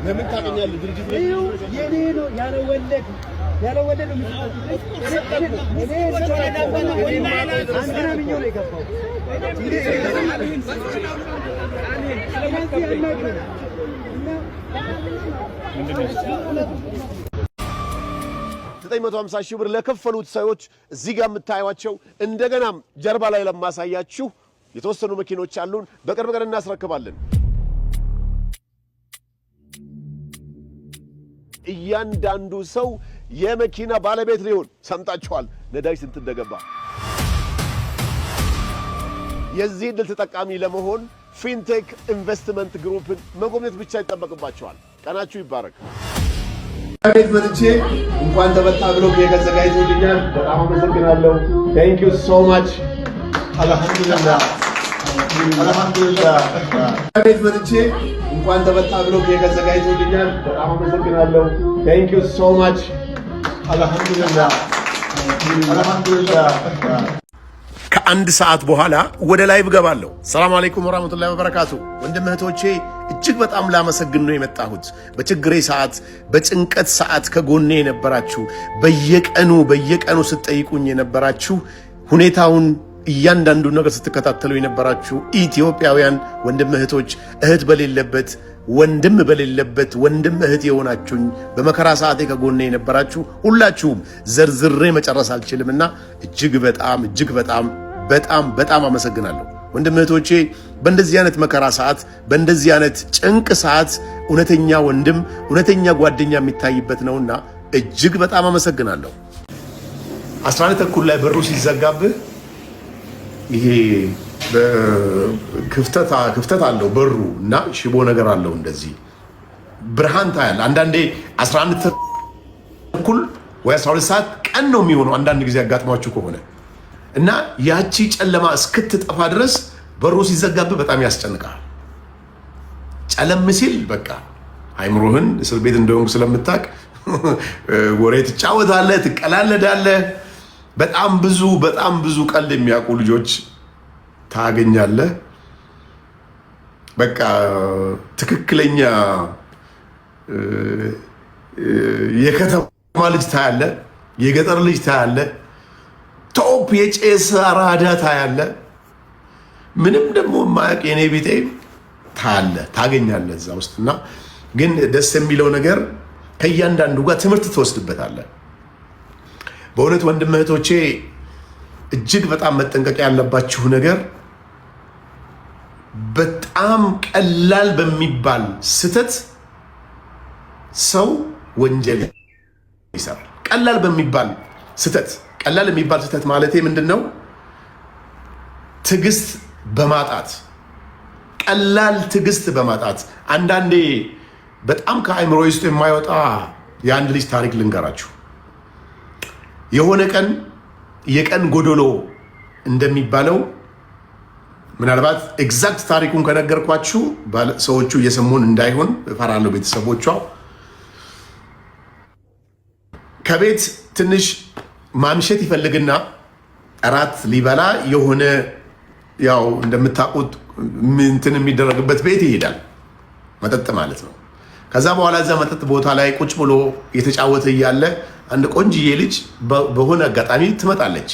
ለምን ታገኛለህ? ድርጅት የኔ ነው ያለ ወለድ $950,000 ብር ለከፈሉት ሰዎች እዚህ ጋር የምታዩዋቸው እንደገናም ጀርባ ላይ ለማሳያችሁ የተወሰኑ መኪኖች አሉን። በቅርብ ቀን እናስረክባለን። እያንዳንዱ ሰው የመኪና ባለቤት ሊሆን ሰምታችኋል። ነዳጅ ስንት እንደገባ። የዚህ ዕድል ተጠቃሚ ለመሆን ፊንቴክ ኢንቨስትመንት ግሩፕን መጎብኘት ብቻ ይጠበቅባቸዋል። ቀናችሁ ይባረክ። ቤት መጥቼ እንኳን ተመጣ ብሎ ከዘጋጅቶልኛል። በጣም አመሰግናለሁ። Thank you so much። አልহামዱሊላህ ቤት መጥቼ እንኳን ተመጣ ብሎ ከዘጋጅቶልኛል። በጣም አመሰግናለሁ። Thank you so much። አልহামዱሊላህ ከአንድ ሰዓት በኋላ ወደ ላይቭ ገባለሁ። ሰላም አለይኩም ወራህመቱላሂ ወበረካቱ። ወንድም እህቶቼ እጅግ በጣም ላመሰግን ነው የመጣሁት። በችግሬ ሰዓት፣ በጭንቀት ሰዓት ከጎኔ የነበራችሁ፣ በየቀኑ ስትጠይቁኝ የነበራችሁ፣ ሁኔታውን እያንዳንዱ ነገር ስትከታተሉ የነበራችሁ ኢትዮጵያውያን ወንድም እህቶች፣ እህት በሌለበት ወንድም በሌለበት ወንድም እህት የሆናችሁኝ፣ በመከራ ሰዓቴ ከጎኔ የነበራችሁ ሁላችሁም ዘርዝሬ መጨረስ አልችልምና እጅግ በጣም አመሰግናለሁ። ወንድም እህቶቼ በእንደዚህ አይነት መከራ ሰዓት፣ በእንደዚህ አይነት ጭንቅ ሰዓት እውነተኛ ወንድም እውነተኛ ጓደኛ የሚታይበት ነውና እጅግ በጣም አመሰግናለሁ። 11 ተኩል ላይ በሩ ሲዘጋብህ ይሄ ክፍተት አለው በሩ እና ሽቦ ነገር አለው። እንደዚህ ብርሃን ታያል። አንዳንዴ 11 ተኩል ወይ 12 ሰዓት ቀን ነው የሚሆነው አንዳንድ ጊዜ ያጋጥሟችሁ ከሆነ እና ያቺ ጨለማ እስክትጠፋ ድረስ በሩ ሲዘጋብህ በጣም ያስጨንቃል። ጨለም ሲል በቃ አይምሮህን እስር ቤት እንደሆንክ ስለምታውቅ ወሬ ትጫወታለህ፣ ትቀላለዳለህ። በጣም ብዙ ቀልድ የሚያውቁ ልጆች ታገኛለህ። በቃ ትክክለኛ የከተማ ልጅ ታያለህ፣ የገጠር ልጅ ታያለህ፣ ቶፕ የጨሰ አራዳ ታያለህ። ምንም ደግሞ ማያውቅ የኔ ቢጤ ታገኛለህ እዛ ውስጥና ግን ደስ የሚለው ነገር ከእያንዳንዱ ጋር ትምህርት ትወስድበታለህ። በእውነት ወንድም እህቶቼ እጅግ በጣም መጠንቀቅ ያለባችሁ ነገር በጣም ቀላል በሚባል ስህተት ሰው ወንጀል ይሰራል። ቀላል የሚባል ስህተት ማለቴ ምንድነው? ትዕግስት በማጣት ቀላል ትዕግስት በማጣት አንዳንዴ በጣም ከአእምሮ ውስጥ የማይወጣ የአንድ ልጅ ታሪክ ልንገራችሁ። የሆነ ቀን የቀን ጎዶሎ እንደሚባለው ምናልባት ኤግዛክት ታሪኩን ከነገርኳችሁ ሰዎቹ እየሰሙን እንዳይሆን እፈራለሁ። ቤተሰቦቿ ከቤት ትንሽ ማምሸት ይፈልግና እራት ሊበላ የሆነ ያው እንደምታውቁት እንትን የሚደረግበት ቤት ይሄዳል፣ መጠጥ ማለት ነው። ከዛ በኋላ እዛ መጠጥ ቦታ ላይ ቁጭ ብሎ የተጫወተ እያለ አንድ ቆንጅዬ ልጅ በሆነ አጋጣሚ ትመጣለች።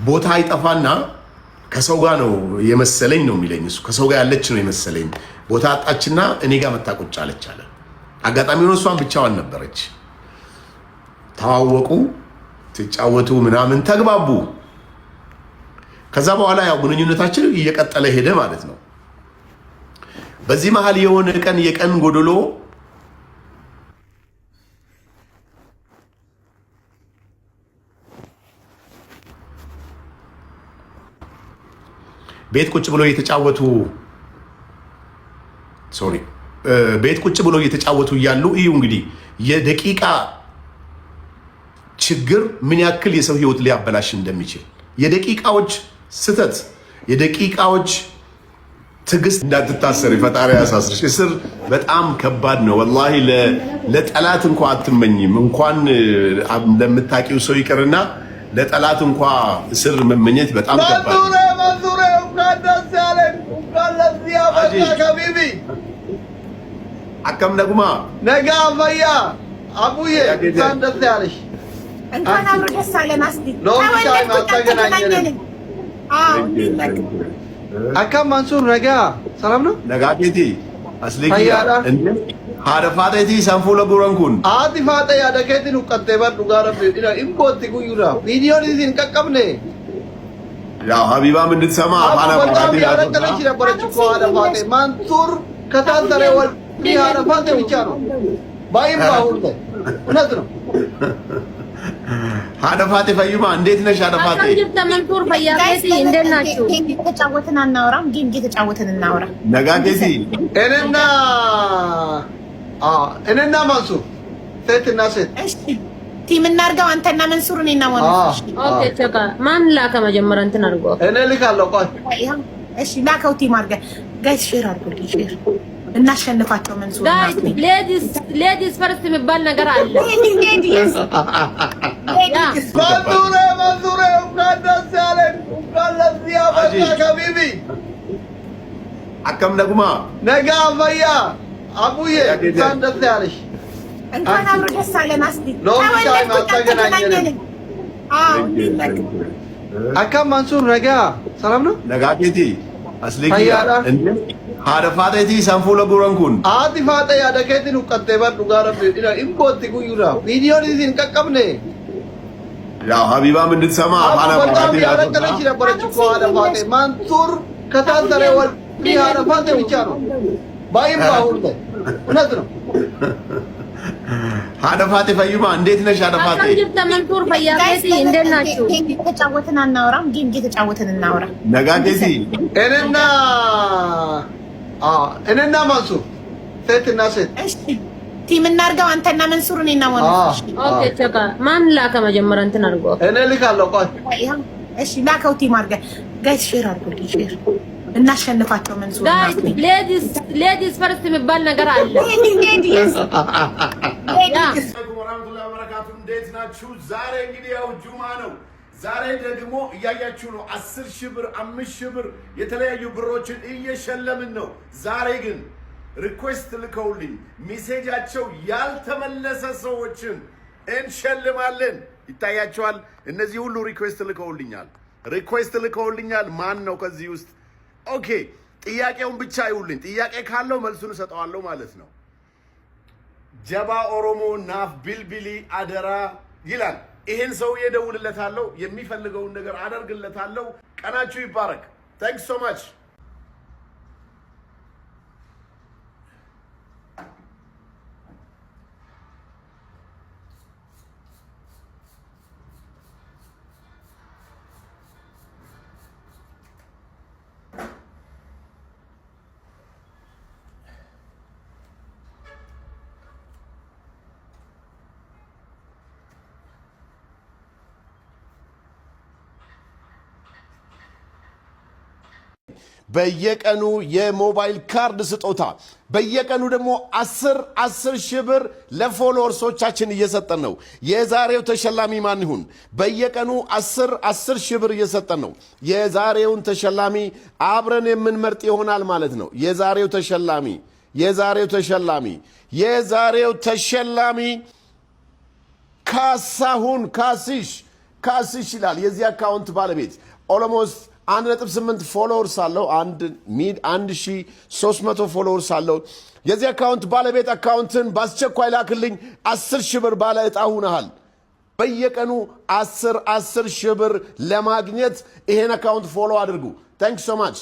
ቦታ አይጠፋና ከሰው ጋር ነው የመሰለኝ ነው የሚለኝ እሱ። ከሰው ጋር ያለች ነው የመሰለኝ። ቦታ አጣችና እኔ ጋር መጣ ቁጭ አለች አለ። አጋጣሚ ሆኖ እሷን ብቻዋን ነበረች። ተዋወቁ፣ ተጫወቱ፣ ምናምን ተግባቡ። ከዛ በኋላ ያው ግንኙነታችን እየቀጠለ ሄደ ማለት ነው። በዚህ መሃል የሆነ ቀን የቀን ጎዶሎ ቤት ቁጭ ብሎ እየተጫወቱ እያሉ እዩ እንግዲህ የደቂቃ ችግር ምን ያክል የሰው ህይወት ሊያበላሽ እንደሚችል፣ የደቂቃዎች ስህተት፣ የደቂቃዎች ትዕግስት እንዳትታሰር ፈጣሪ ያሳስርሽ። እስር በጣም ከባድ ነው ወላሂ። ለጠላት እንኳን አትመኝም፣ እንኳን ለምታቂው ሰው ይቅርና ለጠላት እንኳ እስር መመኘት በጣም ከባድ ነው። መንሱሬ እንኳን ደስ ያለህ፣ እንኳን ለዚህ ያበቃህ ሀቢቢ። አከም ነጉማ ነጋ ፈያ አቡዬ እንኳን ደስ ያለሽ። እንኳን አብሮ ደስ አለን። አስቲ አከም መንሱር ነጋ ሰላም ነው። ነጋ ጌቲ አስሊኪ እንዴ ሀደፋቴቲ ሰንፉ ለጉረንኩን አቲ ፋጤ ያደከቲ ኑቀቴ በዱ ጋር ቢዲና ኢምቦቲ ጉዩራ ቪዲዮ ዲዚን ቀቀብኔ ያው ሀቢባም እንድትሰማ በጣም ያረቀለች ነበረች እኮ ሀደፋቴ መንሱር ከታሰረ ወዲህ ሀደፋቴ ብቻ ነው ባይም ባሁን እውነት ነው። ሀደፋቴ ፈዩማ እንዴት ነሽ? ሀደፋቴ መንሱር ፈያቴ እንዴት ናችሁ? እየተጫወትን አናወራም፣ ጌም እየተጫወትን እናወራ። ነጋ ጌቲ እኔና መንሱር ሴትና ሴት እሺ ቲም እናርገው። አንተና መንሱር እኔና ወንድሽ። ኦኬ ቸካ ማን ላከ መጀመሪያ እንትን አድርጎ እኔ ልካለሁ። ቆይ እሺ ላከው። ቲም አድርገን ጋይስ ሼር አድርጉልኝ። ሼር እናሸንፋቸው። መንሱር ጋይስ ሌዲስ ፈርስት የሚባል ነገር አለ። መንሱሬ እንኳን ደስ ያለህ፣ እንኳን ለዚህ ያበቃህ ሀቢቢ። አከም ነጉማ ነጋ ፈያ አቡዬ እንኳን ደስ ያለሽ። እንኳን አብሮ ደስ አለን። አስቲ አከም መንሱር ነጋ ሰላም ነው። ነጋ ጌቲ አስሊኪ እንዴ ሀደፋቴቲ ሰንፉ ለጉረንኩን አቲ ፋጤ ያደከቲ ኑቀቴ በዱ ጋር ቢዲና ኢምቦቲ ጉዩራ ቪዲዮ ዲዚን ቀቀብኔ ያው ሀቢባም እንድትሰማ በጣም ያረቀለች ነበረች እኮ ሀደፋቴ መንሱር ከታሰረ ወዲህ ሀደፋቴ ብቻ ነው ባይም ባሁን እውነት ነው። ሀደፋቴ ፈዩማ እንዴት ነሽ? ሀደፋቴ መንሱር ፈያቴ እንዴት ናችሁ? እየተጫወትን አናወራም፣ ጌም እየተጫወትን እናወራ። ነጋ ጌቲ እኔና መንሱር ሴትና ሴት እሺ ቲም እናርገው። አንተና መንሱር እኔና ወንድሽ። ኦኬ ቸካ ማን ላከ መጀመሪያ እንትን አድርጎ እኔ ልካለሁ። ቆይ እሺ ላከው። ቲም አድርገን ጋይስ ሼር አድርጉልኝ። ሼር እናሸንፋቸው። መንሱር ጋይስ ሌዲስ ፈርስት የሚባል ነገር አለ። እንዴት ናችሁ? ዛሬ እንግዲህ ያው ጁማ ነው። ዛሬ ደግሞ እያያችሁ ነው 10 ሺህ ብር 5 ሺህ ብር የተለያዩ ብሮችን እየሸለምን ነው። ዛሬ ግን ሪኩዌስት ልከውልኝ ሜሴጃቸው ያልተመለሰ ሰዎችን እንሸልማለን። ይታያቸዋል። እነዚህ ሁሉ ሪኩዌስት ልከውልኛል። ማን ነው ከዚህ ውስጥ? ኦኬ ጥያቄውን ብቻ ይውልኝ። ጥያቄ ካለው መልሱን እሰጠዋለሁ ማለት ነው። ጀባ ኦሮሞ ናፍ ቢልቢሊ አደራ ይላል። ይሄን ሰውዬ እደውልለታለሁ፣ የሚፈልገውን ነገር አደርግለታለሁ። ቀናችሁ ይባረክ። ታንክስ ሶ ማች። በየቀኑ የሞባይል ካርድ ስጦታ፣ በየቀኑ ደግሞ 10 ሺህ ብር ለፎሎወርሶቻችን እየሰጠን ነው። የዛሬው ተሸላሚ ማን ይሁን? በየቀኑ 10 ሺህ ብር እየሰጠን ነው። የዛሬውን ተሸላሚ አብረን የምንመርጥ ይሆናል ማለት ነው። የዛሬው ተሸላሚ ካሳሁን ካሲሽ ይላል። የዚህ አካውንት ባለቤት ኦሎሞስት 1.8 ፎሎወርስ አለው። 1300 ፎሎወርስ አለው። የዚህ አካውንት ባለቤት አካውንትን በአስቸኳይ ላክልኝ። 10 ሺህ ብር ባለ ዕጣ ሁነሃል። በየቀኑ 10 ሺህ ብር ለማግኘት ይሄን አካውንት ፎሎ አድርጉ። ታንክ ሶ ማች